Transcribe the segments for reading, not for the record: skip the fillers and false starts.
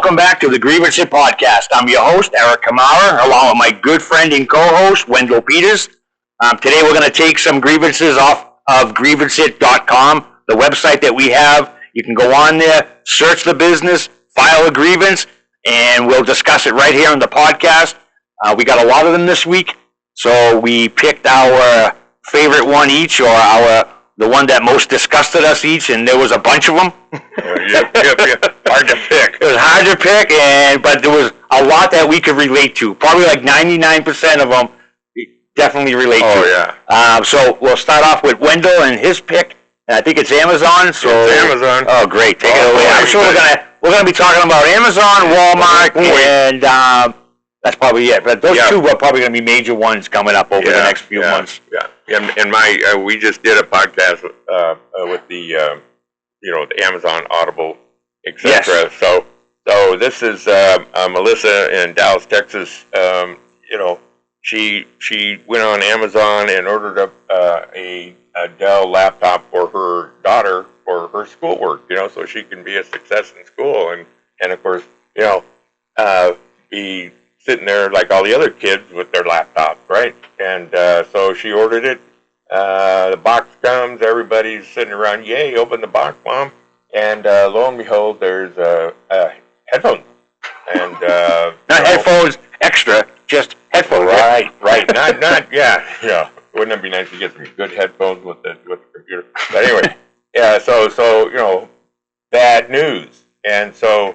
welcome back to the Grievance-it podcast. I'm your host, Eric Kamara, along with my good friend and co-host, Wendell Peters. Today we're going to take some grievances off of grievanceit.com, the website that we have. You can go on there, search the business, file a grievance, and we'll discuss it right here on the podcast. We got a lot of them this week, so we picked our favorite one each, or the one that most disgusted us each, and there was a bunch of them. Yep. Hard to pick. It was hard to pick, but there was a lot that we could relate to. Probably like 99% of them definitely relate to. Oh, yeah. So we'll start off with Wendell and his pick. And I think it's Amazon. So it's Amazon. Oh, great. Take it away. I'm sure we're gonna be talking about Amazon, Walmart, and that's probably it. But those two are probably going to be major ones coming up over the next few months. Yeah. And we just did a podcast with the the Amazon Audible, etc. Yes. So this is Melissa in Dallas, Texas. She went on Amazon and ordered a Dell laptop for her daughter for her schoolwork. So she can be a success in school and of course be sitting there like all the other kids with their laptops, right? And so she ordered it. The box comes, everybody's sitting around, yay, open the box, Mom. And lo and behold, there's headphones. And not headphones extra, just headphones. Right. Not Wouldn't it be nice to get some good headphones with the computer? But anyway, so bad news. And so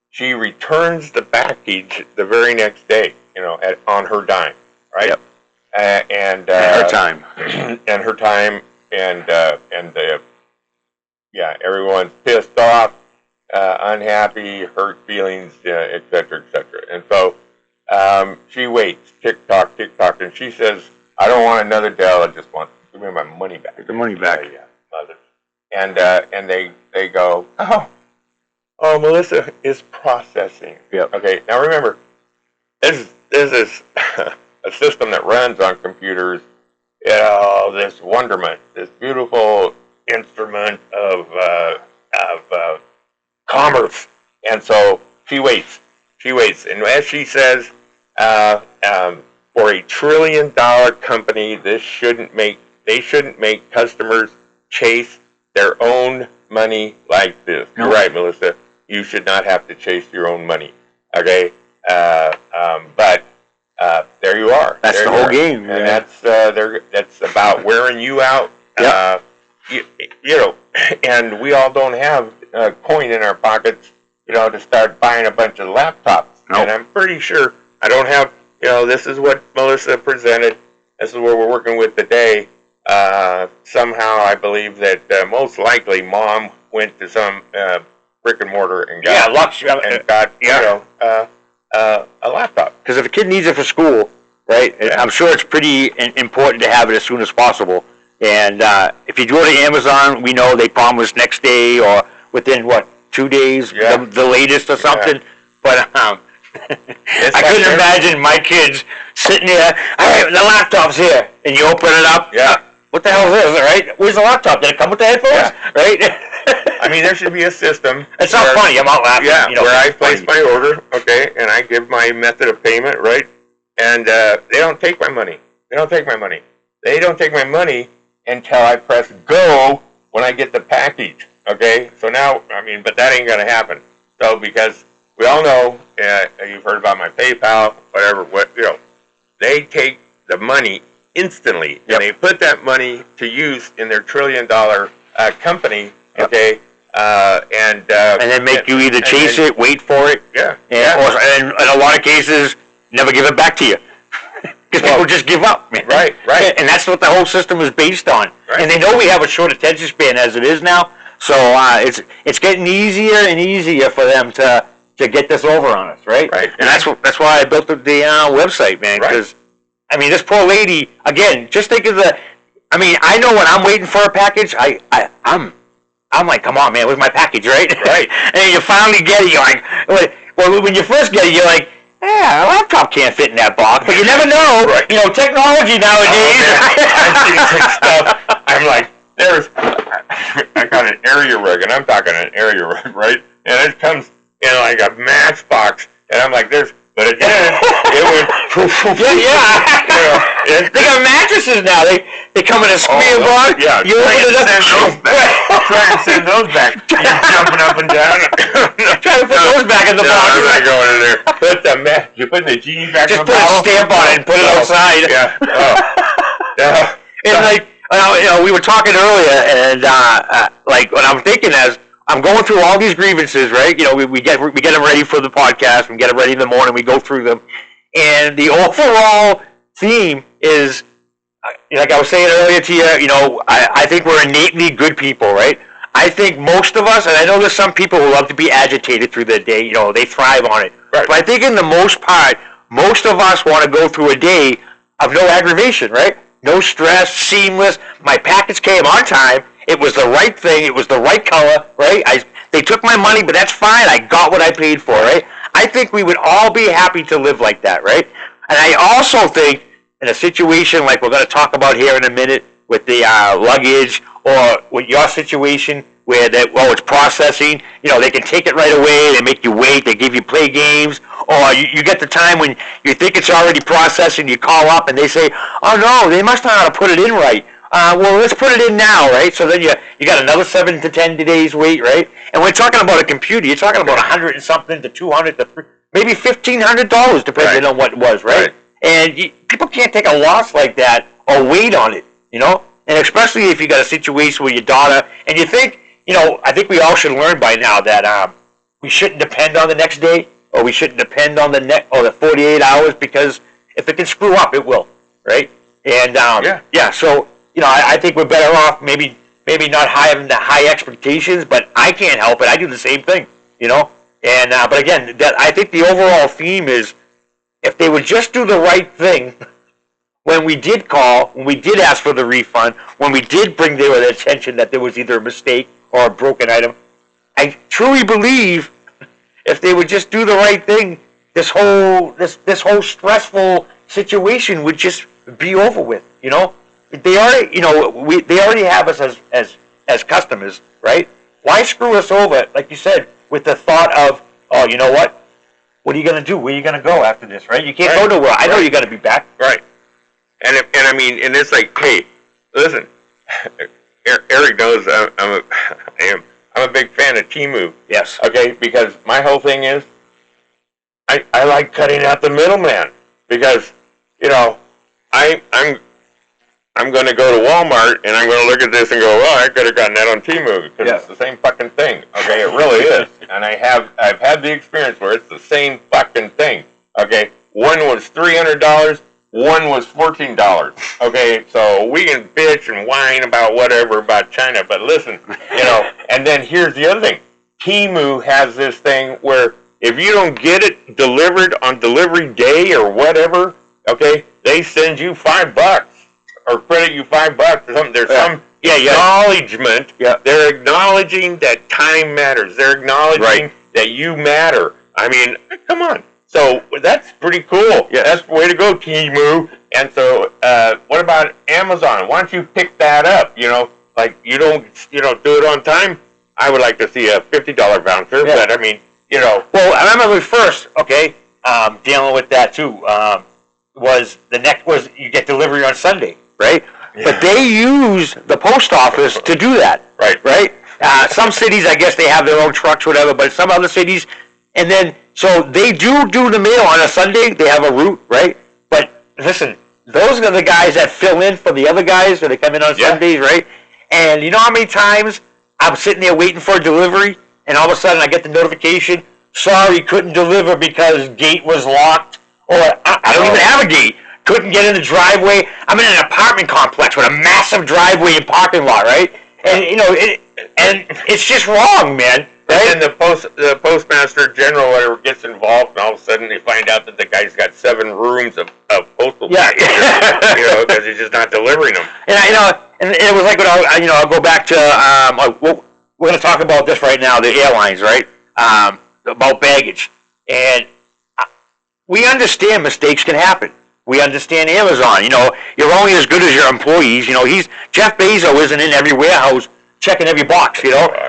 she returns the package the very next day, on her dime, right? Yep. And her time. And her time, everyone's pissed off, unhappy, hurt feelings, et cetera, et cetera. And so she waits, tick-tock, and she says, I don't want another Dell, I just want, give me my money back. Get the money back. Yeah, mother. And they go, oh, Melissa is processing. Yep. Okay, now remember, this is a system that runs on computers, this wonderment, this beautiful instrument of commerce. And so she waits. And as she says, for a $1 trillion company, they shouldn't make customers chase their own money like this. No. You're right, Melissa. You should not have to chase your own money. Okay? But there you are. That's there the whole game. And that's about wearing you out. Yep. And we all don't have a coin in our pockets, to start buying a bunch of laptops. Nope. And I'm pretty sure I don't have, this is what Melissa presented. This is what we're working with today. Somehow I believe that most likely Mom went to some brick and mortar and got a laptop. Because if a kid needs it for school, right, I'm sure it's pretty important to have it as soon as possible. And if you go to Amazon, we know they promise next day or within, 2 days, the latest or something. Yeah. But I couldn't imagine my kids sitting there, all right, the laptop's here, and you open it up. Yeah. What the hell is this, right? Where's the laptop? Did it come with the headphones? Yeah. Right? I mean, there should be a system. It's not funny. I'm not laughing. Yeah, where I place my order, okay, and I give my method of payment, right? And they don't take my money. They don't take my money until I press go when I get the package, okay? So now, but that ain't going to happen. So because we all know, you've heard about my PayPal, whatever, they take the money instantly, and they put that money to use in their $1 trillion company, okay? And then make you either chase it, wait for it, and in a lot of cases, never give it back to you. Because people just give up, man. Right. And that's what the whole system is based on. Right. And they know we have a short attention span as it is now, so it's getting easier and easier for them to get this over on us, right? Right. And that's why I built the website, man. Because this poor lady, again, just think of I know when I'm waiting for a package, I'm like, come on, man, where's my package, right? Right. And you finally get it, you're like, well, when you first get it, you're like, yeah, a laptop can't fit in that box, but you never know. Right. Technology nowadays. I've seen some stuff. I'm like, I got an area rug, and I'm talking an area rug, right? and it comes in like a matchbox, and I'm like, but it didn't. It went. They got mattresses now. They come in a square bar. Yeah, you open it up. Try and send those back. You're jumping up and down. Try to put those back in the box. I'm not going in there. You're putting the genie back in the bottle. Just put a stamp on it and put it outside. Yeah. And we were talking earlier, and like when I'm thinking as I'm going through all these grievances, right? We get them ready for the podcast. We get them ready in the morning. We go through them, and the overall theme is, like I was saying earlier to you, I think we're innately good people, right? I think most of us, and I know there's some people who love to be agitated through the day. They thrive on it. Right. But I think in the most part, most of us want to go through a day of no aggravation, right? No stress, seamless. My package came on time. It was the right thing. It was the right color, right? They took my money, but that's fine. I got what I paid for, right? I think we would all be happy to live like that, right? And I also think in a situation like we're going to talk about here in a minute with the luggage, or with your situation where it's processing, they can take it right away. They make you wait. They give you play games. Or you get the time when you think it's already processing, you call up and they say, oh no, they must know how to put it in right. Well, let's put it in now, right? So then you got another 7 to 10 days wait, right? And when you're talking about a computer, you're talking about $100 and something to $200 to maybe $1,500, depending on what it was, right? And people can't take a loss like that or wait on it, And especially if you got a situation with your daughter, and you think, I think we all should learn by now that we shouldn't depend on the next day, or we shouldn't depend on the 48 hours, because if it can screw up, it will, right? And so I think we're better off maybe not having the high expectations, but I can't help it. I do the same thing, And but again, I think the overall theme is if they would just do the right thing. When we did call, when we did ask for the refund, when we did bring their attention that there was either a mistake or a broken item, I truly believe if they would just do the right thing, this whole stressful situation would just be over with. They already they already have us as customers, right? Why screw us over, like you said, with the thought of, oh, you know what? What are you going to do? Where are you going to go after this, right? You can't go nowhere. I know you got to be back. Right. And it's like, hey, listen, Eric knows I'm a big fan of Temu. Yes. Okay, because my whole thing is, I like cutting out the middleman, because I'm going to go to Walmart and I'm going to look at this and go, well, I could have gotten that on Temu, because it's the same fucking thing. Okay, it really is, and I've had the experience where it's the same fucking thing. Okay, one was $300. One was $14. Okay, so we can bitch and whine about whatever about China, but listen, and then here's the other thing. Temu has this thing where if you don't get it delivered on delivery day or whatever, okay, they send you $5 or credit you $5 or something. There's some acknowledgement. Yeah. They're acknowledging that time matters. They're acknowledging that you matter. I mean, come on. So that's pretty cool. Yes. That's the way to go, Temu. And so, what about Amazon? Why don't you pick that up? Like you don't do it on time. I would like to see a $50 voucher, but I mean, Well, I remember first, dealing with that too. Was you get delivery on Sunday, right? Yeah. But they use the post office to do that, right? Some cities, I guess, they have their own trucks, whatever. But some other cities, and then. So they do the mail on a Sunday. They have a route, right? But listen, those are the guys that fill in for the other guys when they come in on Sundays, right? And you know how many times I'm sitting there waiting for a delivery, and all of a sudden I get the notification, sorry, couldn't deliver because gate was locked, or I don't even have a gate. Couldn't get in the driveway. I'm in an apartment complex with a massive driveway and parking lot, right? And and it's just wrong, man. Right? And then the postmaster general whatever gets involved, and all of a sudden they find out that the guy's got 7 rooms of postal packages, because he's just not delivering them. And and it was like when I'll go back to we're going to talk about this right now, the airlines, right? About baggage, and we understand mistakes can happen. We understand Amazon. You're only as good as your employees. Jeff Bezos isn't in every warehouse checking every box,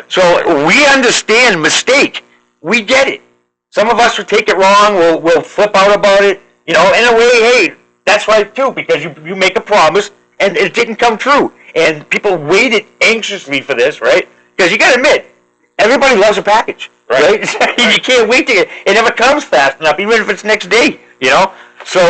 So we understand mistake. we get it. Some of us will take it wrong. We'll flip out about it. You know, in a way, hey, that's right too, because you make a promise and it didn't come true, and people waited anxiously for this, right? Because you got to admit, everybody loves a package, right? You can't wait to get it. Never comes fast enough, even if it's next day. You know. So,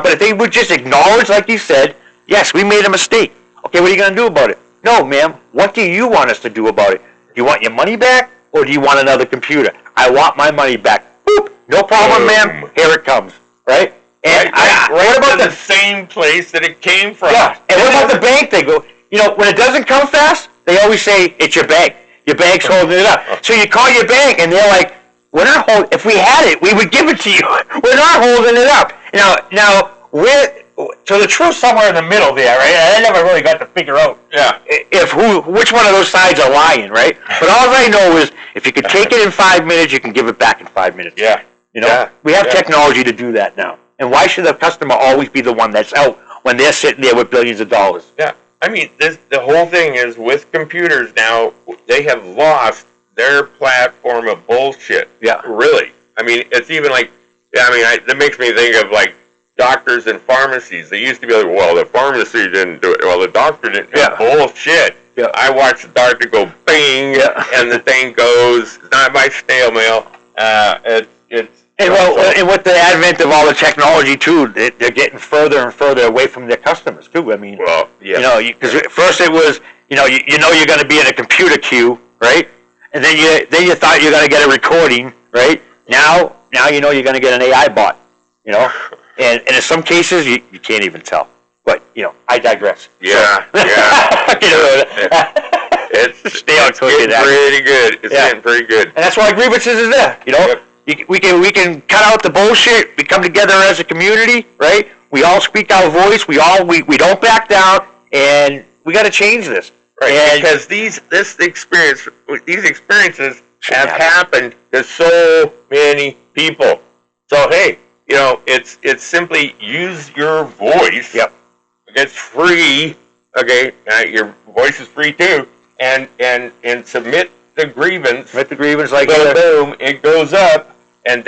but if they would just acknowledge, like you said, yes, we made a mistake. Okay, what are you going to do about it? No, ma'am. What do you want us to do about it? Do you want your money back, or do you want another computer? I want my money back. Boop. No problem, ma'am. Here it comes. Right? And what about the same place that it came from? Yeah. And what about the bank? They go, you know, when it doesn't come fast, they always say it's your bank. Your bank's holding it up. So you call your bank, and they're like, "We're not holding. If we had it, we would give it to you. We're not holding it up." Now, so the truth's somewhere in the middle there, right? I never really got to figure out which one of those sides are lying, right? But all I know is if you could take it in 5 minutes, you can give it back in 5 minutes. Yeah. You know, we have technology to do that now. And why should the customer always be the one that's out when they're sitting there with billions of dollars? Yeah. I mean, the whole thing is with computers now, they have lost their platform of bullshit. Yeah. Really. I mean, it's even like, that makes me think of like doctors and pharmacies. They used to be like, well, the pharmacy didn't do it. Well, the doctor didn't do it. Bullshit. Yeah. I watched the doctor go bing, and the thing goes, it's not by snail mail. And with the advent of all the technology too, they're getting further and further away from their customers too. I mean, because first it was, you're going to be in a computer queue, right? And then you thought you're going to get a recording, right? Now you're going to get an AI bot, and in some cases you can't even tell. But I digress. Yeah, It's getting pretty good. It's getting pretty good. And that's why grievances is there. We can cut out the bullshit. We come together as a community, right? We all speak our voice. We don't back down, and we got to change this. Right, and because these experiences have happened to so many people. So hey, it's simply use your voice. Yep. It's free. Okay, your voice is free too, and submit the grievance. Submit the grievance, like boom, it goes up, and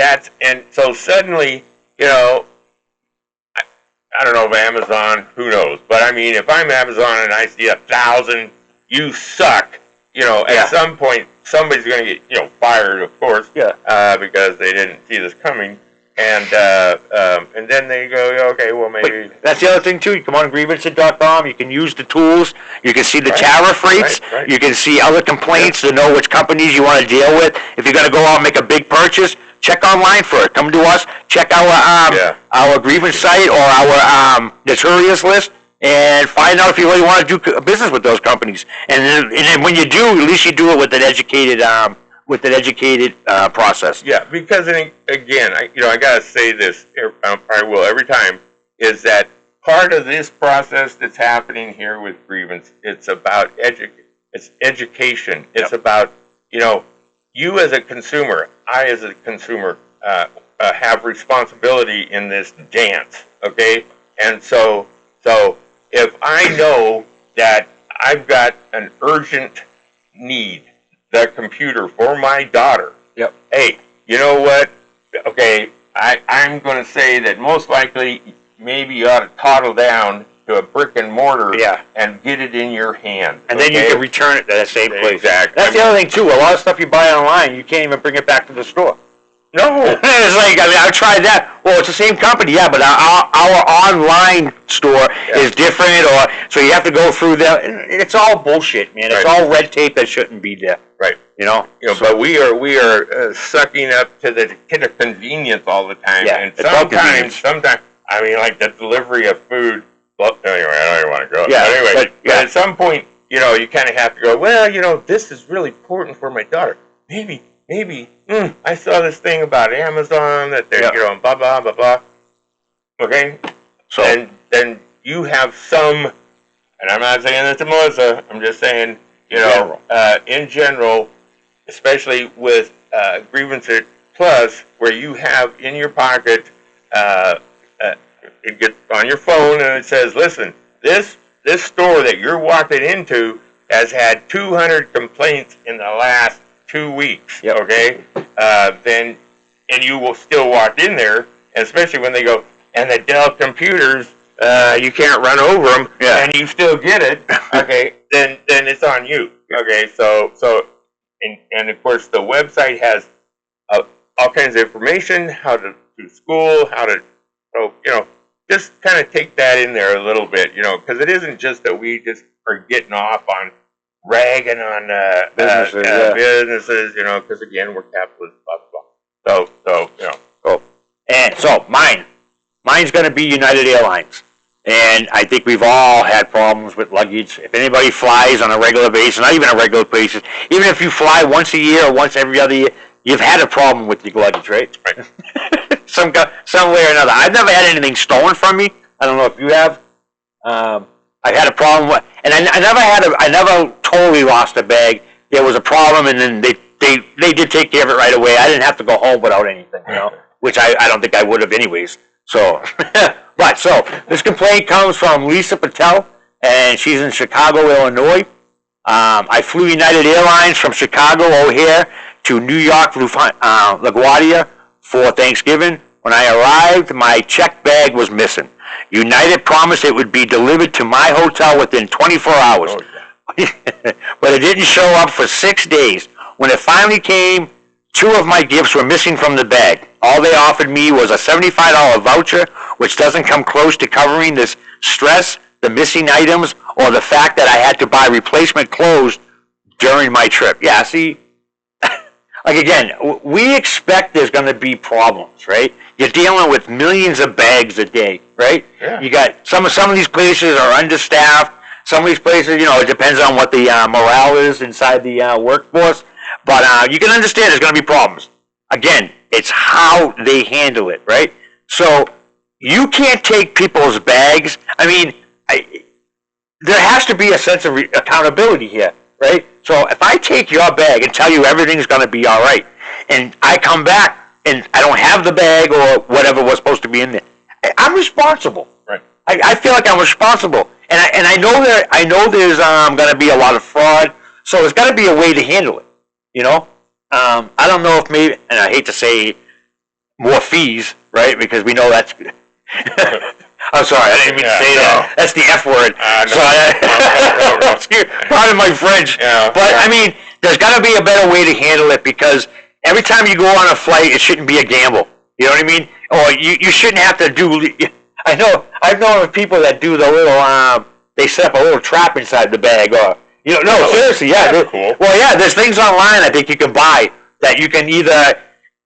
so suddenly, I don't know if Amazon, who knows, but I mean, if I'm Amazon and I see 1,000, you suck. At some point somebody's going to get fired, of course, because they didn't see this coming. And then they go, okay, well, maybe. But that's the other thing, too. You come on grievances.com. You can use the tools. You can see the tariff rates. Right. You can see other complaints to know which companies you want to deal with. If you're going to go out and make a big purchase, check online for it. Come to us. Check our grievance site or our notorious list and find out if you really want to do business with those companies. And then when you do, at least you do it with an educated process. Yeah, because again, I gotta say this. I will every time. Is that part of this process that's happening here with grievance? It's about education. It's about you as a consumer, I as a consumer have responsibility in this dance. Okay, and so if I know that I've got an urgent need. The computer for my daughter. Yep. Hey, you know what? Okay, I'm going to say that most likely maybe you ought to toddle down to a brick and mortar and get it in your hand. And then you can return it to that same place. Exactly. That's the other thing, too. A lot of stuff you buy online, you can't even bring it back to the store. No. It's like, I've tried that. Well, it's the same company, but our online store is different, so you have to go through that. It's all bullshit, man. It's all red tape that shouldn't be there. Right. But we are sucking up to the convenience all the time. Yeah, and sometimes, I mean, like the delivery of food. Well, anyway, I don't even want to go. Yeah. But at some point, you kind of have to go, well, this is really important for my daughter. Maybe, I saw this thing about Amazon that they're, blah, blah, blah, blah. Okay? So, and then you have some, and I'm not saying this to Melissa, I'm just saying, in general, especially with Grievance-it Plus, where you have in your pocket, it gets on your phone and it says, listen, this store that you're walking into has had 200 complaints in the last 2 weeks, Yep. okay, then, and you will still walk in there, and especially when they go, and the Dell computers, you can't run over them, and you still get it, okay, then it's on you, okay, so and of course the website has all kinds of information, how to do school, how to, just kind of take that in there a little bit, because it isn't just that we just are getting off on ragging on businesses, because again, we're capitalists, blah, blah, blah. So. And so mine's going to be United Airlines. And I think we've all had problems with luggage. If anybody flies on a regular basis, not even a regular basis, even if you fly once a year or once every other year, you've had a problem with your luggage, right? Right. some way or another. I've never had anything stolen from me. I don't know if you have. I had a problem with, and I never totally lost a bag. There was a problem, and then they did take care of it right away. I didn't have to go home without anything, which I don't think I would have anyways. So, so this complaint comes from Lisa Patel, and she's in Chicago, Illinois. I flew United Airlines from Chicago O'Hare to New York LaGuardia for Thanksgiving. When I arrived, my checked bag was missing. United promised it would be delivered to my hotel within 24 hours. Oh, yeah. But it didn't show up for 6 days. When it finally came, 2 of my gifts were missing from the bag. All they offered me was a $75 voucher, which doesn't come close to covering this stress, the missing items, or the fact that I had to buy replacement clothes during my trip. Yeah, see, like again, we expect there's going to be problems, right? You're dealing with millions of bags a day, right? Yeah. You got some of these places are understaffed. Some of these places, it depends on what the morale is inside the workforce. But you can understand there's going to be problems. Again, it's how they handle it, right? So you can't take people's bags. I mean, there has to be a sense of accountability here, right? So if I take your bag and tell you everything's going to be all right, and I come back and I don't have the bag or whatever was supposed to be in there, I'm responsible. Right. I feel like I'm responsible, and I know there's going to be a lot of fraud. So there's got to be a way to handle it. I don't know if maybe, and I hate to say more fees, right? Because we know that's. I'm sorry, I didn't mean to say that. That's the F word. Pardon my French. Yeah, but I mean, there's got to be a better way to handle it because every time you go on a flight, it shouldn't be a gamble. You know what I mean? Or you shouldn't have to do. I've known of people that do the little. They set up a little trap inside the bag, or. Seriously, yeah. That's cool. Well, yeah, there's things online I think you can buy that you can either,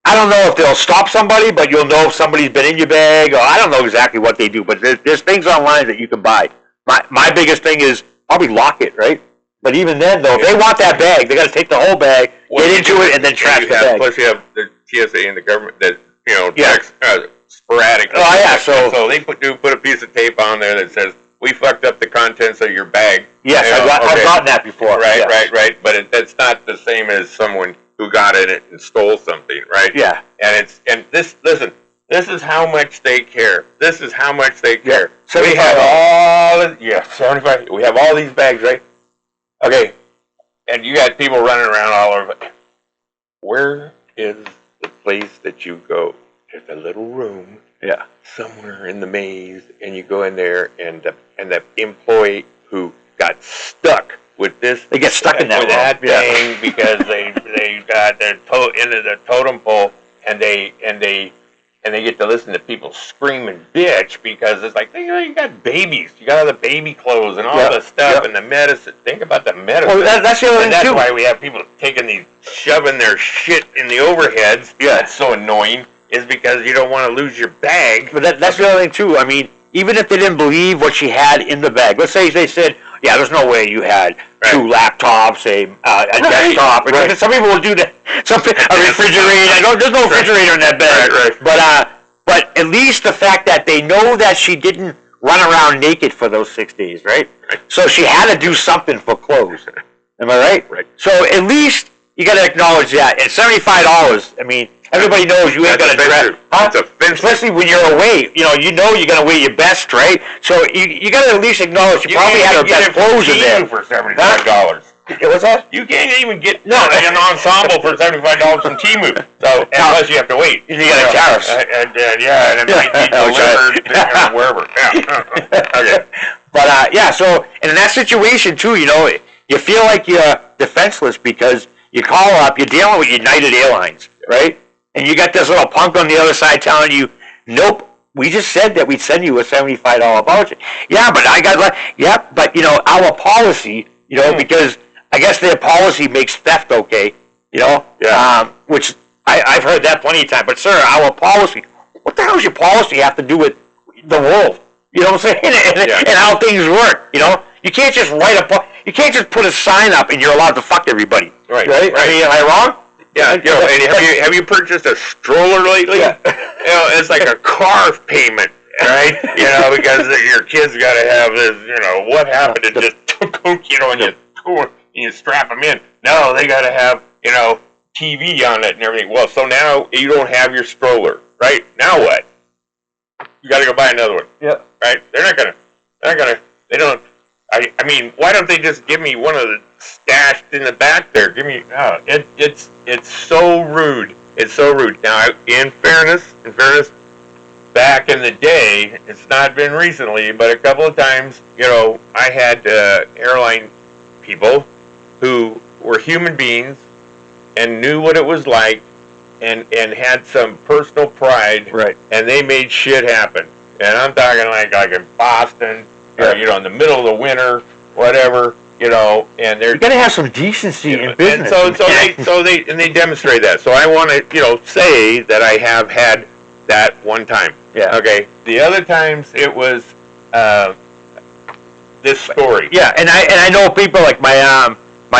I don't know if they'll stop somebody, but you'll know if somebody's been in your bag, or I don't know exactly what they do, but there's things online that you can buy. My biggest thing is probably lock it, right? But even then, though, if they want that bag, they got to take the whole bag, get into it, and then trash the bag. Plus, you have the TSA and the government that, checks sporadically. Oh, yeah, so they put a piece of tape on there that says, we fucked up the contents of your bag. Yes, I've gotten that before. Right. But that's not the same as someone who got in it and stole something, right? Yeah. And this is how much they care. This is how much they care. Yeah. We have $75. We have all these bags, right? Okay. And you got people running around all over. Where is the place that you go? There's a little room. Yeah. Somewhere in the maze, and you go in there, and the employee who got stuck with this, they get stuck in that thing because they got their into the totem pole, and they get to listen to people scream and bitch because it's like you got babies, you got all the baby clothes and all the stuff and the medicine. Think about the medicine. Well, that's the other thing that's too. why we have people shoving their shit in the overheads. Yeah, that's so annoying. Is because you don't want to lose your bag. But that's the other thing, too. I mean, even if they didn't believe what she had in the bag, let's say they said, yeah, there's no way you had 2 laptops, a desktop. Right. Some people will do that. A refrigerator. There's no refrigerator in that bag. Right. But at least the fact that they know that she didn't run around naked for those 6 days, right? So she had to do something for clothes. Am I right? Right. So at least you got to acknowledge that. And $75, I mean, everybody knows you ain't gonna dress. That's offensive. Especially when you're away. You're gonna wear your best, right? So you gotta at least acknowledge you probably had her best clothes in there. For $75. What's that? You can't even get an ensemble for $75 from Temu. So unless you have to wait, you got tariffs. And it might be delivered wherever. Yeah. Okay. But so in that situation too, you feel like you're defenseless because you call up, you're dealing with United Airlines, right? And you got this little punk on the other side telling you, nope, we just said that we'd send you a $75 voucher. Yeah, but our policy, because I guess their policy makes theft okay, which I've heard that plenty of times. But sir, our policy, what the hell does your policy have to do with the world? You know what I'm saying? And how things work, You can't just you can't just put a sign up and you're allowed to fuck everybody. Right. I mean, am I wrong? Yeah, and have you purchased a stroller lately? Yeah. It's like a car payment, right? Because your kids got to have this. What happened? It just and you strap them in. No, they got to have TV on it and everything. Well, so now you don't have your stroller, right? Now what? You got to go buy another one. Yeah. Right? They don't. I mean, why don't they just give me one of the stashed in the back there? Give me. It's so rude. It's so rude. Now, in fairness, back in the day, it's not been recently, but a couple of times, I had airline people who were human beings and knew what it was like and had some personal pride, right? And they made shit happen. And I'm talking like in Boston, in the middle of the winter, whatever, and they're gonna have some decency in business. And so they demonstrate that. So I want to say that I have had that one time. Yeah. Okay. The other times it was this story. Yeah, and I know people like my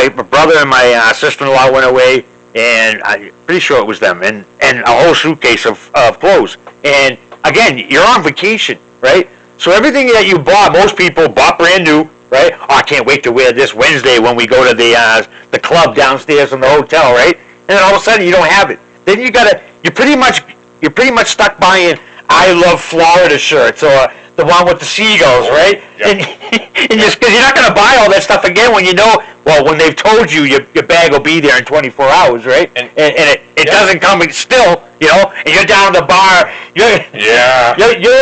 brother and my sister-in-law went away, and I'm pretty sure it was them, and a whole suitcase of clothes. And again, you're on vacation, right? So everything that you bought, most people bought brand new, right? Oh, I can't wait to wear this Wednesday when we go to the club downstairs in the hotel, right? And then all of a sudden you don't have it. Then you're pretty much stuck buying I Love Florida shirts or the one with the seagulls, right? Yep. And just because you're not going to buy all that stuff again when when they've told you your bag will be there in 24 hours, right? And it doesn't come still, and you're down at the bar. You're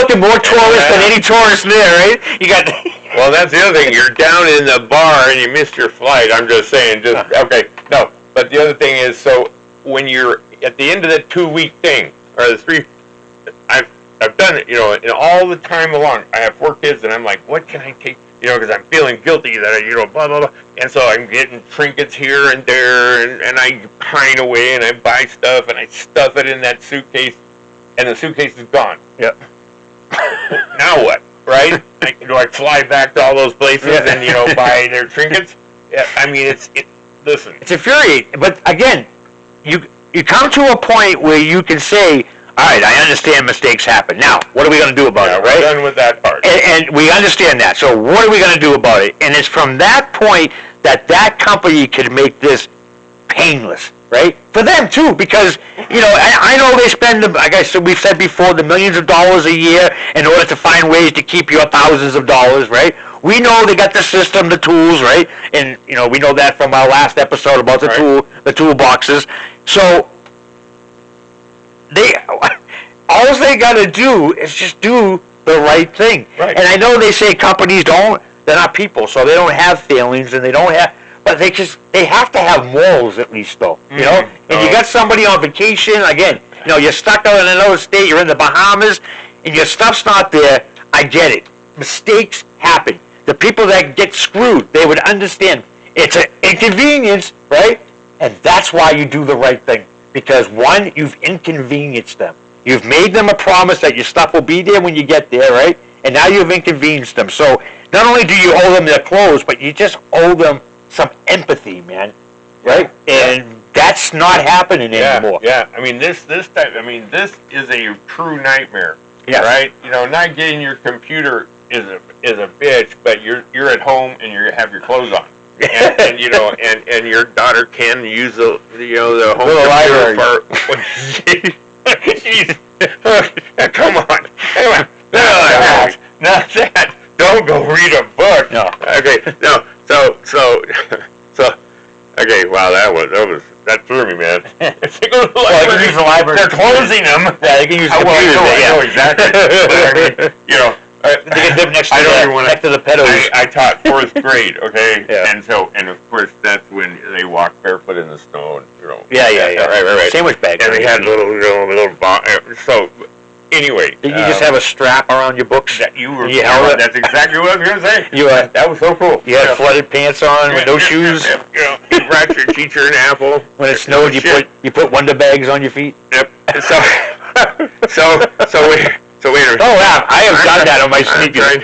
looking more tourist than any tourist there, right? You got. Well, that's the other thing. You're down in the bar and you missed your flight. I'm just saying. Okay. No, but the other thing is, so when you're at the end of that 2-week thing or the 3, I've done it, and all the time along. I have 4 kids, and I'm like, what can I take? Because I'm feeling guilty that blah blah blah. And so I'm getting trinkets here and there, and I pine away, and I buy stuff, and I stuff it in that suitcase, and the suitcase is gone. Yep. Now what? Right? Do I fly back to all those places and buy their trinkets? Yeah, I mean, listen. It's infuriating, but again, you come to a point where you can say, all right, I understand mistakes happen. Now, what are we going to do about it, right? We're done with that part. And we understand that. So what are we going to do about it? And it's from that point that company can make this painless, right? For them, too, because, I know they spend, like I said, we've said before, the millions of dollars a year in order to find ways to keep your thousands of dollars, right? We know they got the system, the tools, right? And, we know that from our last episode about the toolboxes. So all they got to do is just do the right thing. Right. And I know they say companies they're not people, so they don't have feelings and they don't have, but they have to have morals at least, though, And you got somebody on vacation, again, you're stuck out in another state, you're in the Bahamas, and your stuff's not there. I get it. Mistakes happen. The people that get screwed, they would understand. It's an inconvenience, right? And that's why you do the right thing. Because, one, you've inconvenienced them. You've made them a promise that your stuff will be there when you get there, right? And now you've inconvenienced them. So, not only do you owe them their clothes, but you just owe them some empathy, man. Right? And that's not happening anymore. Yeah. I mean, this is a true nightmare. Yeah. Right? Not getting your computer is a bitch, but you're at home and you have your clothes on. and your daughter can use the home library for come on. Not that. Don't go read a book. No. Okay. No. So Okay, wow, that threw me, man. Well, I can use the library. They're closing them. Yeah, they can use the computers. I know exactly. But I mean, they can live next to the pedos. I taught 4th grade, okay? Yeah. And of course, that's when they walked barefoot in the snow, and, Yeah. Right. Sandwich bag. And they had little so, anyway. Did you just have a strap around your books? That's exactly what I was going to say. That was so cool. You had flooded pants on with no shoes. You brought your teacher an apple. When it snowed, you put Wonder Bags on your feet. Yep. So wait a minute. Oh, yeah, I have done that on my sneakers.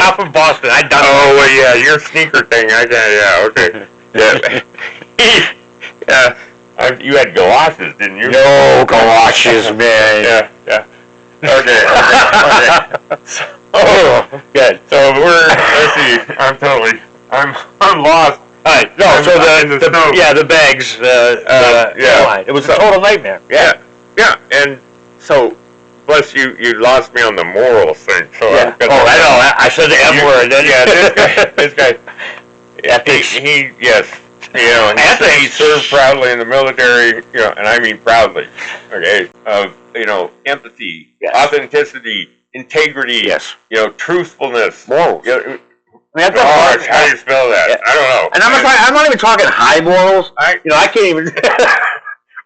Out from Boston, I've done that. Oh, well, yeah, your sneaker thing. Okay. Yeah. You had galoshes, didn't you? No galoshes, man. Yeah. Okay. Oh, good. So let's see. I'm lost. All right. No, so the bags. Yeah. It was a total nightmare. Yeah. And so. Plus, you lost me on the moral thing. So yeah. I know. I said the M word. Yeah, this guy. He served proudly in the military. And I mean proudly. Okay. Of empathy, authenticity, integrity. Yes. Truthfulness, morals. How do you spell that? Yeah. I don't know. And I'm not even talking high morals. I can't even.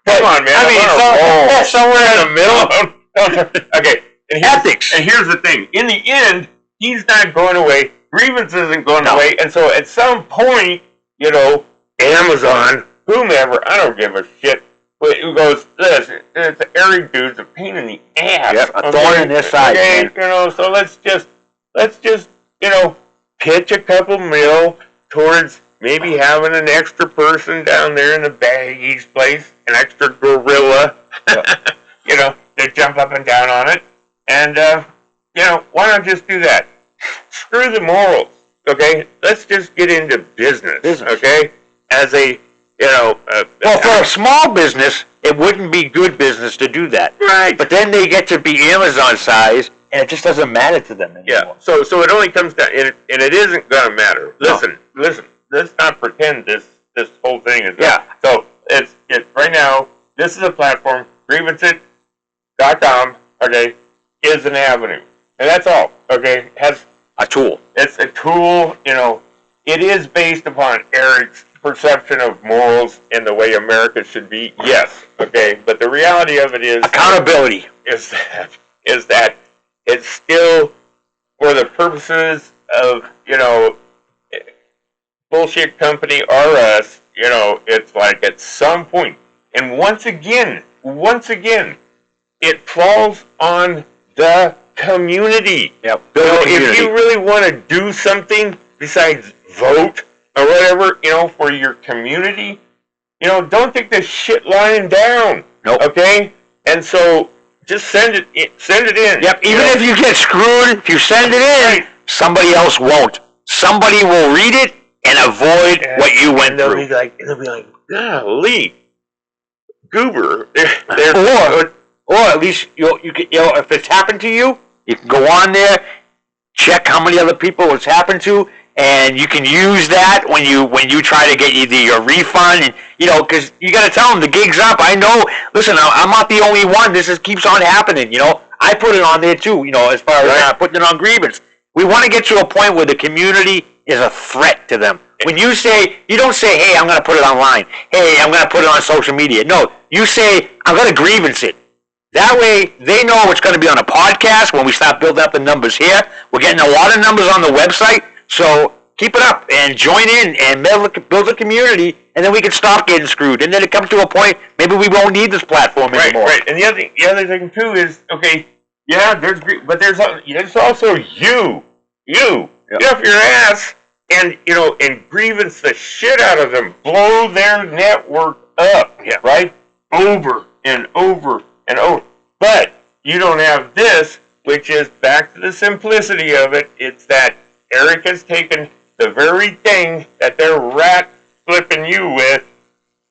Come on, man. I mean, somewhere in the middle. Okay. Ethics. And here's the thing. In the end, he's not going away. Grievance isn't going away. And so at some point, Amazon, whomever, I don't give a shit, but who goes, listen, it's an Eric dude's a pain in the ass. Yep, a thorn in their side. Okay, so let's just, pitch a couple mil towards maybe having an extra person down there in the baggage place, an extra gorilla, to jump up and down on it. And, why not just do that? Screw the morals, okay? Let's just get into business. Okay? As a, well, for a small business, it wouldn't be good business to do that. Right. But then they get to be Amazon size, and it just doesn't matter to them anymore. Yeah. So it only comes down, and it isn't going to matter. Listen. Let's not pretend this whole thing is. Yeah. So it's right now. This is a platform. GRIEVANCE.com. Okay, is an avenue, and that's all. Okay, has a tool. It's a tool. It is based upon Eric's perception of morals and the way America should be. Yes. Okay, but the reality of it is accountability. Is that it's still for the purposes of bullshit company or us. It's like at some point, and once again, it falls on the community. Yep. If you really want to do something besides vote or whatever, for your community, don't take this shit lying down. Nope. Okay? And so just send it in. Yep. Even if you get screwed, if you send it in, right, somebody else won't. Somebody will read it and avoid what you went through. They'll be like, golly, goober. Or at least if it's happened to you, you can go on there, check how many other people it's happened to, and you can use that when you try to get your refund, and because you got to tell them the gig's up. I know. Listen, I'm not the only one. This keeps on happening. I put it on there too. As far as putting it on Grievance, we want to get to a point where the community is a threat to them. When you don't say, hey, I'm going to put it online. Hey, I'm going to put it on social media. No, you say, I'm going to grievance it. That way, they know it's going to be on a podcast when we start building up the numbers here. We're getting a lot of numbers on the website, so keep it up and join in and build a community, and then we can stop getting screwed. And then it comes to a point, maybe we won't need this platform anymore. Right. And the other thing too is, okay, yeah, but there's also you. Yep. Get off your ass and grievance the shit out of them. Blow their network up. Yeah. Right? Over and over and over. But you don't have this, which is back to the simplicity of it. It's that Eric has taken the very thing that they're rat flipping you with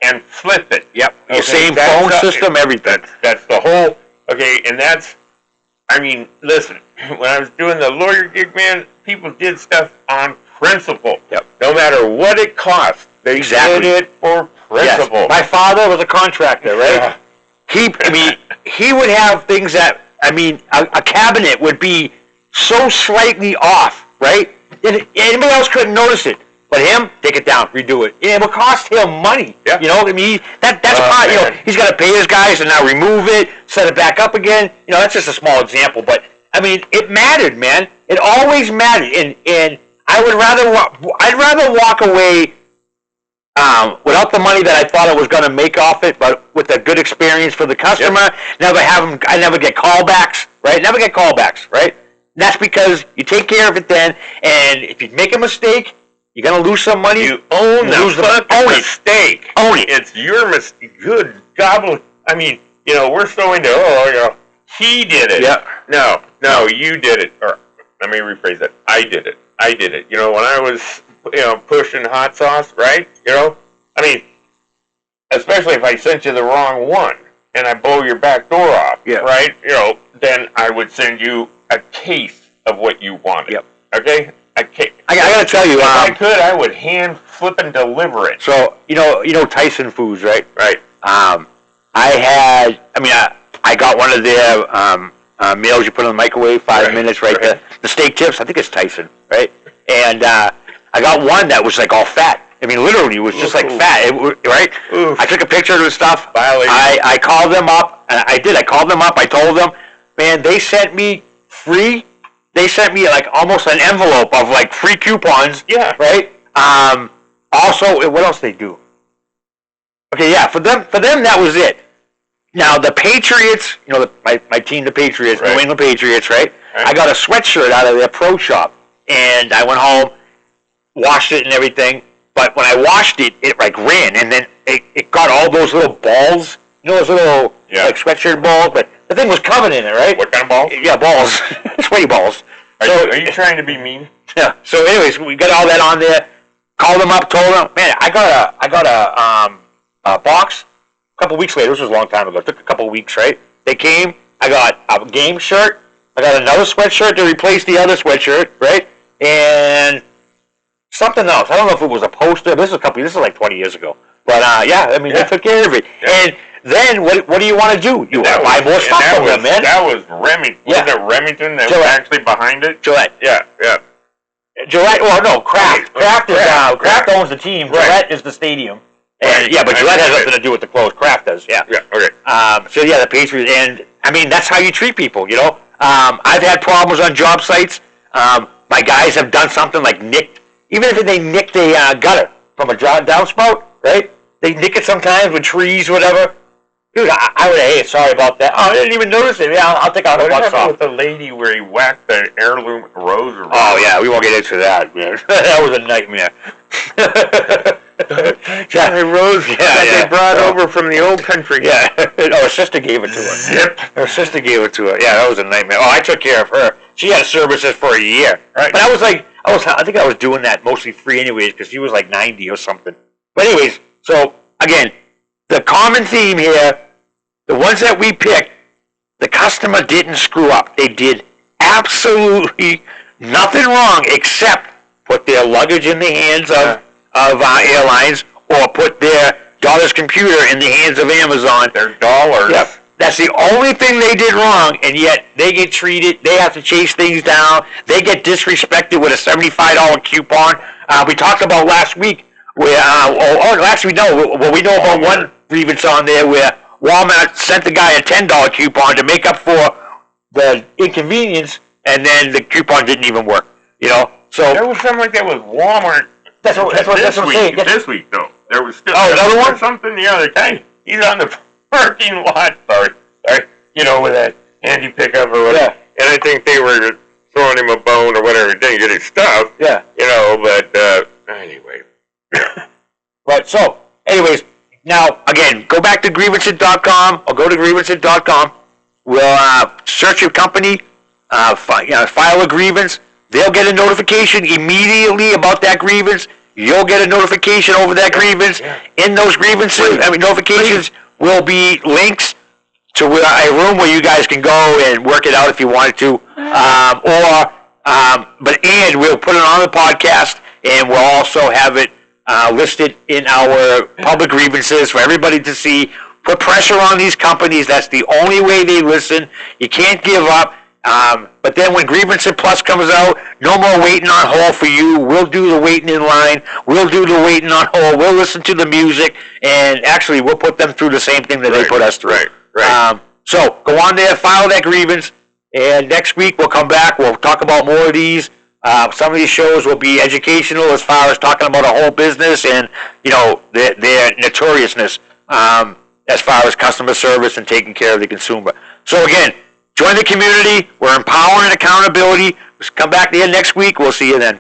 and flip it. Yep. Okay, the same phone system, everything. That's the whole, okay, and that's, listen, when I was doing the lawyer gig, man, people did stuff on principle. Yep. No matter what it cost. They Exactly. did it for principle. Yes. My father was a contractor, right? Yeah. He would have things that, a cabinet would be so slightly off, right? And anybody else couldn't notice it. But him, take it down, redo it. It would cost him money. Yeah. That's part, he's got to pay his guys to now remove it, set it back up again. That's just a small example. But, it mattered, man. It always mattered. And I'd rather walk away without the money that I thought I was going to make off it, but with a good experience for the customer. Yep. I never get callbacks, right? Never get callbacks, right? And that's because you take care of it then, and if you make a mistake, you're going to lose some money. You own the mistake. Own it. It's your mistake. Good God. We're so into, he did it. Yeah. No, you did it. Or let me rephrase that. I did it. When I was, pushing hot sauce, right? Especially if I sent you the wrong one and I blow your back door off, right? Then I would send you a case of what you wanted. Yep. Okay? A case. I gotta tell you, if I could, I would hand flip and deliver it. So, Tyson Foods, right? Right. I got one of their meals you put in the microwave, 5 minutes, right there. The steak tips, I think it's Tyson, right? And I got one that was like all fat. Literally, it was just like fat, right? Oof. I took a picture of the stuff. I called them up. I called them up. I told them, man, they sent me free. They sent me like almost an envelope of like free coupons. Yeah. Right. Also, what else they do? Okay, yeah. For them, that was it. Now the Patriots, my team, the Patriots, New England Patriots, right? I got a sweatshirt out of their pro shop, and I went home, washed it and everything. But when I washed it, it like ran, and then it got all those little balls, those little like sweatshirt balls. But the thing was covered in it, right? What kind of balls? Yeah, balls, sweaty balls. Are you trying to be mean? Yeah. So, anyways, we got all that on there. Called them up, told them, man, I got a box. A couple weeks later, this was a long time ago. It took a couple weeks, right? They came. I got a game shirt. I got another sweatshirt to replace the other sweatshirt, right? And something else. I don't know if it was a poster. This is like 20 years ago. But they took care of it. Yeah. And then what do you want to do? You want to buy more stuff from them, man. That was Remington. Yeah. Wasn't it Remington that was actually behind it? Gillette. Yeah. Gillette. Well, no, Kraft. Kraft owns the team. Gillette is the stadium. And but Gillette has nothing to do with the clothes. Kraft does. Yeah. Yeah. Okay. The Patriots, and that's how you treat people. I've had problems on job sites. My guys have done something like nicked. Even if they nicked a gutter from a downspout, right? They nick it sometimes with trees, whatever. Dude, I would have, hey, sorry about that. Oh, I didn't even notice it. Yeah, I'll take out the bucks off. With the lady where he whacked the heirloom rose around? Oh, yeah, we won't get into that, man. That was a nightmare. Rose they brought over from the old country. Yeah. Her sister gave it to her. Zip. Her sister gave it to her. Yeah, that was a nightmare. Oh, I took care of her. She had services for a year. Right. But I think I was doing that mostly free anyways because she was like 90 or something. But anyways, so again, the common theme here, the ones that we picked, the customer didn't screw up. They did absolutely nothing wrong except put their luggage in the hands of airlines or put their daughter's computer in the hands of Amazon. Their dollars. Yep. That's the only thing they did wrong, and yet they get treated. They have to chase things down. They get disrespected with a $75 coupon. We talked about last week where, we know about one grievance on there where Walmart sent the guy a $10 coupon to make up for the inconvenience, and then the coupon didn't even work. So there was something like that with Walmart. That's what I'm saying. This week, though, there was still another one. Something the other day. He's on the parking lot, sorry, with that handy pickup or whatever. Yeah. And I think they were throwing him a bone or whatever. He didn't get his stuff. Yeah. But anyway. Right. So, anyways, now again, go back to grievances.com or go to grievances.com. We'll search your company, file a grievance. They'll get a notification immediately about that grievance. You'll get a notification over that grievance. Yeah. In those grievances, notifications will be links to a room where you guys can go and work it out if you wanted to. And we'll put it on the podcast, and we'll also have it listed in our public grievances for everybody to see. Put pressure on these companies. That's the only way they listen. You can't give up. But then when Grievance-it Plus comes out, no more waiting on hold for you. We'll do the waiting in line. We'll do the waiting on hold. We'll listen to the music. And actually, we'll put them through the same thing that they put us through. Right. So go on there, file that grievance. And next week, we'll come back. We'll talk about more of these. Some of these shows will be educational as far as talking about a whole business and, their notoriousness as far as customer service and taking care of the consumer. So again, join the community. We're empowering accountability. Come back there next week. We'll see you then.